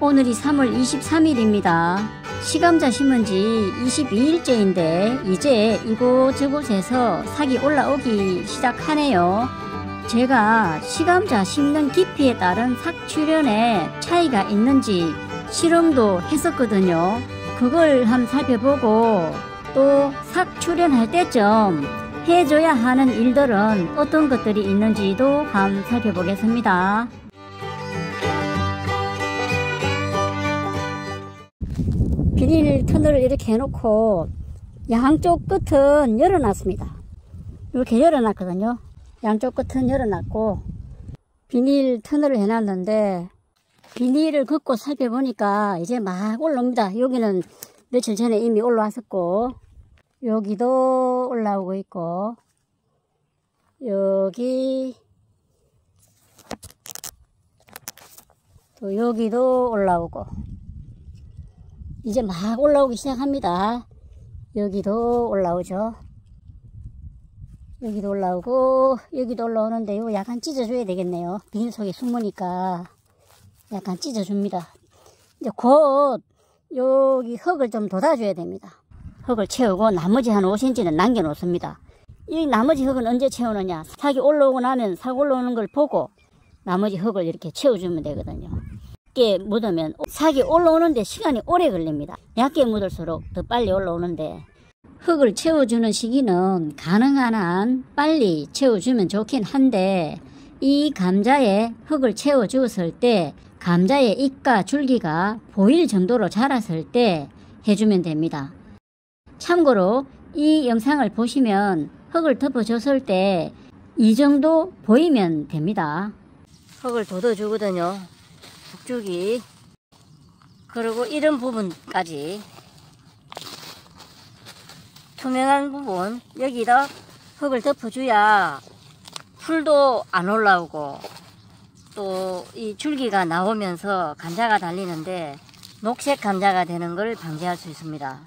오늘이 3월 23일입니다. 시감자 심은 지 22일째인데 이제 이곳저곳에서 삭이 올라오기 시작하네요. 제가 시감자 심는 깊이에 따른 삭 출현에 차이가 있는지 실험도 했었거든요. 그걸 한번 살펴보고 또 삭 출현할 때쯤 해줘야 하는 일들은 어떤 것들이 있는지도 한번 살펴보겠습니다. 비닐 터널을 이렇게 해놓고 양쪽 끝은 열어놨습니다. 이렇게 열어놨거든요. 양쪽 끝은 열어놨고 비닐 터널을 해놨는데 비닐을 긋고 살펴보니까 이제 막 올라옵니다. 여기는 며칠 전에 이미 올라왔었고 여기도 올라오고 있고 여기 또 여기도 올라오고 이제 막 올라오기 시작합니다. 여기도 올라오죠. 여기도 올라오고 여기도 올라오는데 이거 약간 찢어줘야 되겠네요. 비닐 속에 숨으니까 약간 찢어줍니다. 이제 곧 여기 흙을 좀 돋아줘야 됩니다. 흙을 채우고 나머지 한 5cm는 남겨 놓습니다. 이 나머지 흙은 언제 채우느냐, 삭이 올라오고 나면 삭 올라오는 걸 보고 나머지 흙을 이렇게 채워주면 되거든요. 얇게 묻으면 삭이 올라오는데 시간이 오래 걸립니다. 얇게 묻을수록 더 빨리 올라오는데 흙을 채워주는 시기는 가능한 한 빨리 채워주면 좋긴 한데 이 감자에 흙을 채워주었을 때 감자의 잎과 줄기가 보일 정도로 자랐을 때 해주면 됩니다. 참고로 이 영상을 보시면 흙을 덮어줬을 때 이 정도 보이면 됩니다. 흙을 돋워주거든요. 북주기 그리고 이런 부분까지 투명한 부분 여기다 흙을 덮어줘야 풀도 안 올라오고 또 이 줄기가 나오면서 감자가 달리는데 녹색 감자가 되는 걸 방지할 수 있습니다.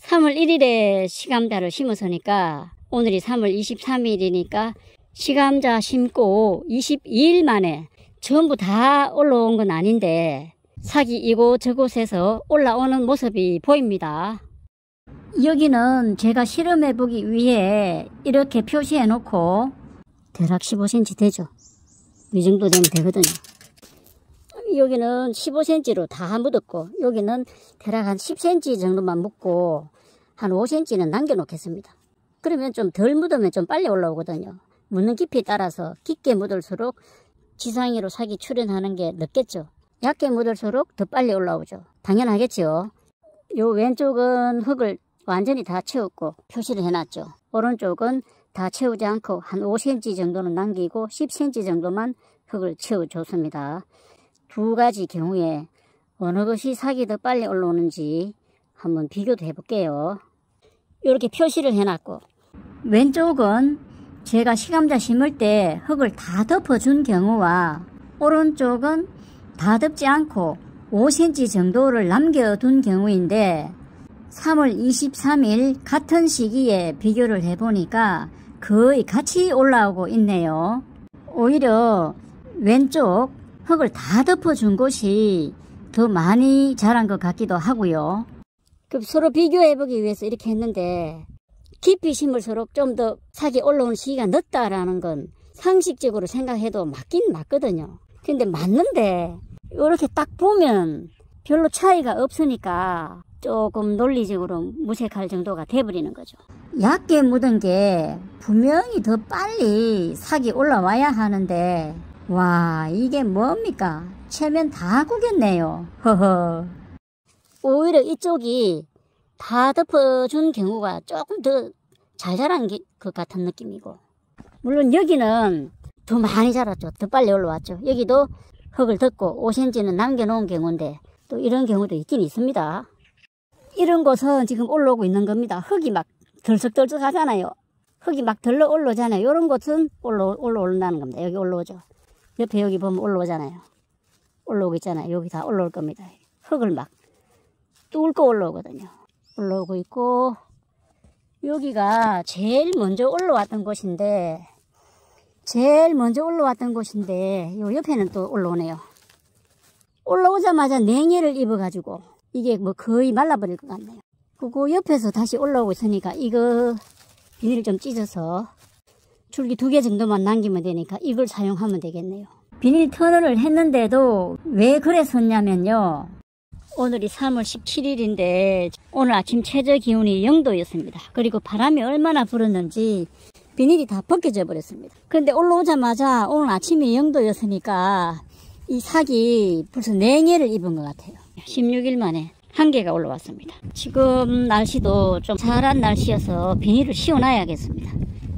3월 1일에 시감자를 심었으니까 오늘이 3월 23일이니까 시감자 심고 22일 만에 전부 다 올라온 건 아닌데 삭이 이곳저곳에서 올라오는 모습이 보입니다. 여기는 제가 실험해 보기 위해 이렇게 표시해 놓고 대략 15cm 되죠. 이 정도 되면 되거든요. 여기는 15cm로 다 묻었고 여기는 대략 한 10cm 정도만 묻고 한 5cm는 남겨 놓겠습니다. 그러면 좀 덜 묻으면 좀 빨리 올라오거든요. 묻는 깊이에 따라서 깊게 묻을수록 지상위로 삭이 출현하는 게 늦겠죠. 얇게 묻을수록 더 빨리 올라오죠. 당연하겠죠. 요 왼쪽은 흙을 완전히 다 채웠고 표시를 해놨죠. 오른쪽은 다 채우지 않고 한 5cm 정도는 남기고 10cm 정도만 흙을 채워줬습니다. 두 가지 경우에 어느 것이 삭이 더 빨리 올라오는지 한번 비교도 해볼게요. 이렇게 표시를 해놨고 왼쪽은 제가 시감자 심을 때 흙을 다 덮어준 경우와 오른쪽은 다 덮지 않고 5cm 정도를 남겨둔 경우인데 3월 23일 같은 시기에 비교를 해보니까 거의 같이 올라오고 있네요. 오히려 왼쪽 흙을 다 덮어준 곳이 더 많이 자란 것 같기도 하고요. 서로 비교해보기 위해서 이렇게 했는데 깊이 심을수록 좀 더 삭이 올라오는 시기가 늦다라는 건 상식적으로 생각해도 맞긴 맞거든요. 근데 맞는데 이렇게 딱 보면 별로 차이가 없으니까 조금 논리적으로 무색할 정도가 돼버리는 거죠. 얇게 묻은 게 분명히 더 빨리 삭이 올라와야 하는데 와 이게 뭡니까? 체면 다 구겼네요. 허허. 오히려 이쪽이 다 덮어준 경우가 조금 더 잘 자란 것 같은 느낌이고 물론 여기는 더 많이 자랐죠. 더 빨리 올라왔죠. 여기도 흙을 덮고 5cm는 남겨놓은 경우인데 또 이런 경우도 있긴 있습니다. 이런 곳은 지금 올라오고 있는 겁니다. 흙이 막 덜썩덜썩 하잖아요. 흙이 막 덜러 올라오잖아요. 이런 곳은 올라온다는 겁니다. 여기 올라오죠. 옆에 여기 보면 올라오잖아요. 올라오고 있잖아요. 여기 다 올라올 겁니다. 흙을 막 뚫고 올라오거든요. 올라오고 있고 여기가 제일 먼저 올라왔던 곳인데 요 옆에는 또 올라오네요. 올라오자마자 냉해를 입어가지고 이게 뭐 거의 말라버릴 것 같네요. 그리고 옆에서 다시 올라오고 있으니까 이거 비닐을 좀 찢어서 줄기 2개 정도만 남기면 되니까 이걸 사용하면 되겠네요. 비닐 터널을 했는데도 왜 그랬었냐면요. 오늘이 3월 17일인데 오늘 아침 최저 기온이 0도였습니다. 그리고 바람이 얼마나 불었는지 비닐이 다 벗겨져 버렸습니다. 그런데 올라오자마자 오늘 아침이 0도였으니까 이 삭이 벌써 냉해를 입은 것 같아요. 16일 만에 한 개가 올라왔습니다. 지금 날씨도 좀 살한 날씨여서 비닐을 씌워놔야겠습니다.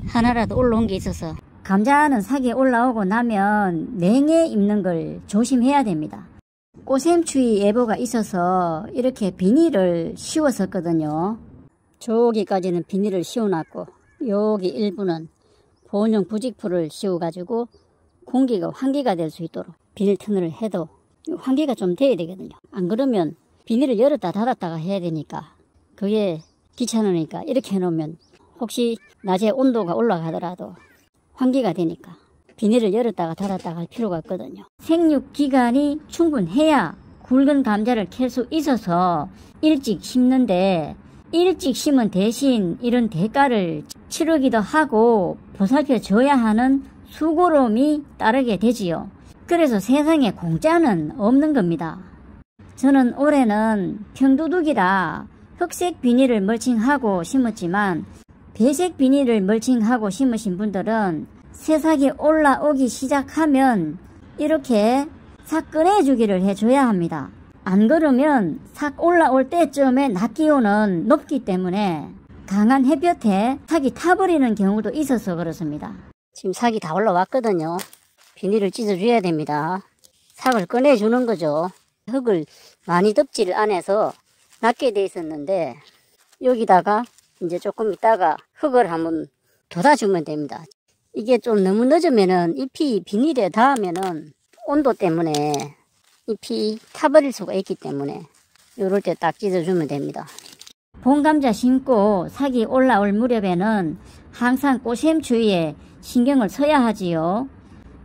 하나라도 올라온 게 있어서. 감자는 삭이 올라오고 나면 냉해 입는 걸 조심해야 됩니다. 꽃샘추위 예보가 있어서 이렇게 비닐을 씌웠었거든요. 저기까지는 비닐을 씌워놨고 여기 일부는 보온용 부직포를 씌워가지고 공기가 환기가 될 수 있도록 비닐 터널을 해도 환기가 좀 돼야 되거든요. 안 그러면 비닐을 열었다 닫았다가 해야 되니까 그게 귀찮으니까 이렇게 해놓으면 혹시 낮에 온도가 올라가더라도 환기가 되니까 비닐을 열었다가 닫았다가 할 필요가 없거든요. 생육 기간이 충분해야 굵은 감자를 캘 수 있어서 일찍 심는데 일찍 심은 대신 이런 대가를 치르기도 하고 보살펴 줘야 하는 수고로움이 따르게 되지요. 그래서 세상에 공짜는 없는 겁니다. 저는 올해는 평두둑이라 흑색 비닐을 멀칭하고 심었지만 배색 비닐을 멀칭하고 심으신 분들은 새싹이 올라오기 시작하면 이렇게 삭 꺼내주기를 해줘야 합니다. 안 그러면 삭 올라올 때쯤에 낮 기온은 높기 때문에 강한 햇볕에 삭이 타버리는 경우도 있어서 그렇습니다. 지금 삭이 다 올라왔거든요. 비닐을 찢어줘야 됩니다. 삭을 꺼내주는 거죠. 흙을 많이 덮지를 않아서 낮게 돼 있었는데 여기다가 이제 조금 있다가 흙을 한번 돋아주면 됩니다. 이게 좀 너무 늦으면은 잎이 비닐에 닿으면은 온도 때문에 잎이 타버릴 수가 있기 때문에 요럴 때 딱 찢어주면 됩니다. 봄감자 심고 삭이 올라올 무렵에는 항상 꽃샘추위에 신경을 써야 하지요.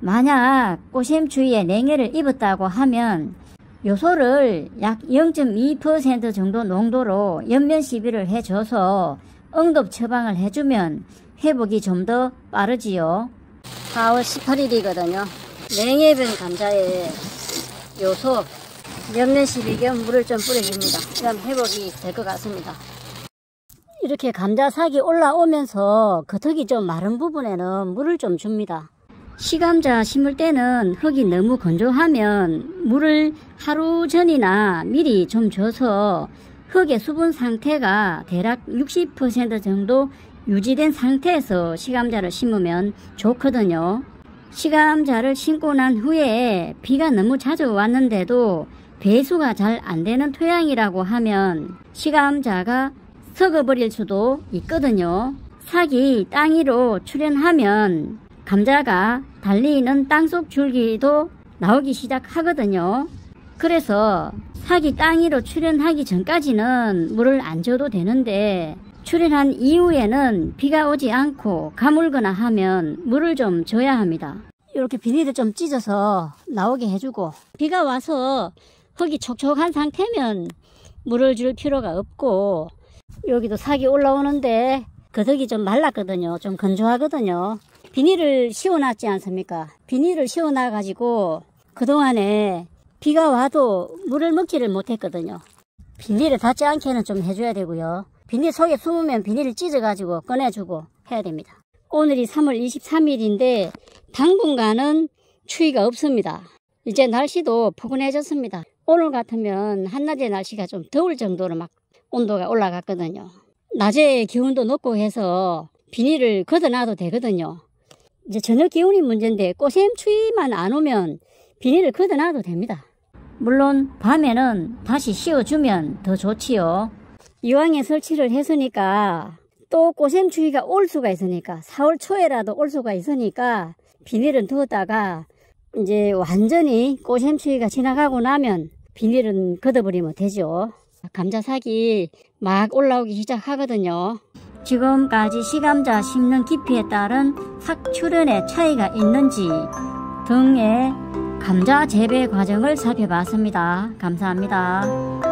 만약 꽃샘추위에 냉해를 입었다고 하면 요소를 약 0.2% 정도 농도로 연면 시비를 해줘서 응급 처방을 해주면 회복이 좀 더 빠르지요. 4월 18일이거든요. 냉해 입은 감자에 요소 연면 시비 겸 물을 좀 뿌려줍니다. 그럼 회복이 될 것 같습니다. 이렇게 감자 삭이 올라오면서 겉흙이 좀 마른 부분에는 물을 좀 줍니다. 시감자 심을 때는 흙이 너무 건조하면 물을 하루 전이나 미리 좀 줘서 흙의 수분 상태가 대략 60% 정도 유지된 상태에서 시감자를 심으면 좋거든요. 시감자를 심고 난 후에 비가 너무 자주 왔는데도 배수가 잘 안 되는 토양이라고 하면 시감자가 썩어버릴 수도 있거든요. 삭이 땅 위로 출현하면 감자가 달리는 땅속 줄기도 나오기 시작하거든요. 그래서 삭이 땅 위로 출현하기 전까지는 물을 안 줘도 되는데 출현한 이후에는 비가 오지 않고 가물거나 하면 물을 좀 줘야 합니다. 이렇게 비닐을 좀 찢어서 나오게 해주고 비가 와서 흙이 촉촉한 상태면 물을 줄 필요가 없고 여기도 삭이 올라오는데 겉흙이 좀 말랐거든요. 좀 건조하거든요. 비닐을 씌워놨지 않습니까? 비닐을 씌워놔 가지고 그동안에 비가 와도 물을 먹지를 못했거든요. 비닐에 닿지 않게는 좀 해줘야 되고요. 비닐 속에 숨으면 비닐을 찢어 가지고 꺼내주고 해야 됩니다. 오늘이 3월 23일인데 당분간은 추위가 없습니다. 이제 날씨도 포근해졌습니다. 오늘 같으면 한낮에 날씨가 좀 더울 정도로 막 온도가 올라갔거든요. 낮에 기온도 높고 해서 비닐을 걷어놔도 되거든요. 이제 저녁 기온이 문제인데 꽃샘추위만 안 오면 비닐을 걷어놔도 됩니다. 물론 밤에는 다시 씌워주면 더 좋지요. 이왕에 설치를 했으니까 또 꽃샘추위가 올 수가 있으니까 4월 초에라도 올 수가 있으니까 비닐은 두었다가 이제 완전히 꽃샘추위가 지나가고 나면 비닐은 걷어버리면 되죠. 감자삭이 막 올라오기 시작하거든요. 지금까지 시감자 심는 깊이에 따른 삭 출현의 차이가 있는지 등의 감자 재배 과정을 살펴봤습니다. 감사합니다.